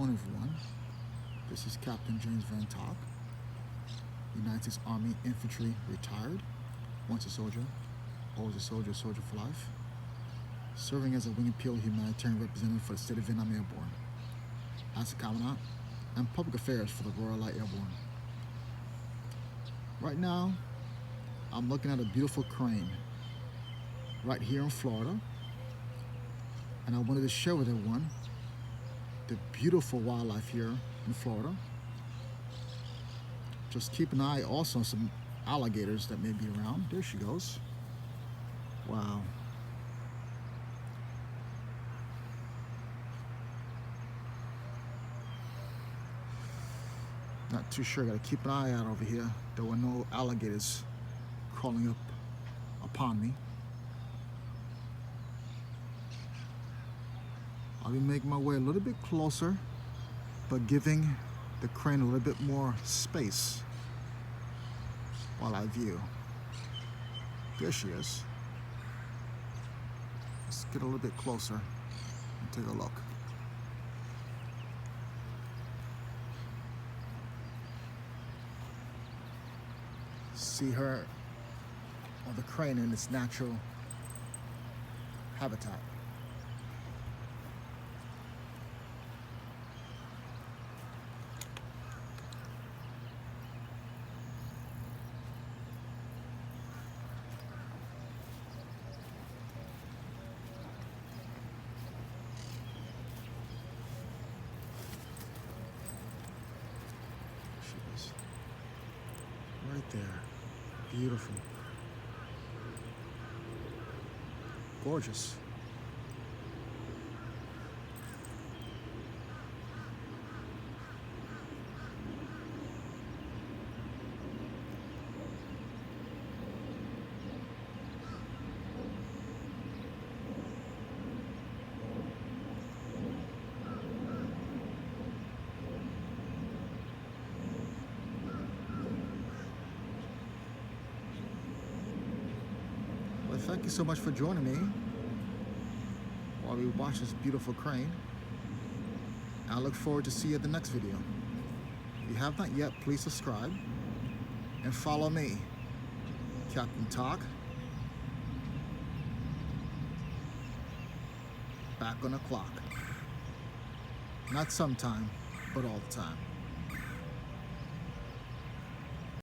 morning, everyone. This is Captain James Van Talk, United States Army Infantry, retired, once a soldier, always a soldier for life, serving as a wing and PO humanitarian representative for the state of Vietnam Airborne, as a commandant, and public affairs for the Royal Light Airborne. Right now, I'm looking at a beautiful crane right here in Florida, and I wanted to share with everyone the beautiful wildlife here in Florida. Just keep an eye also on some alligators that may be around. There she goes. Wow. Not too sure, gotta keep an eye out over here. There were no alligators crawling up upon me. I'll be making my way a little bit closer, but giving the crane a little bit more space while I view. There she is. Let's get a little bit closer and take a look. See her on the crane in its natural habitat. She is right there. Beautiful. Gorgeous. Well, thank you so much for joining me while we watch this beautiful crane. I look forward to see you at the next video. If you have not yet, please subscribe and follow me, Captain Talk, back on the clock. Not sometime, but all the time.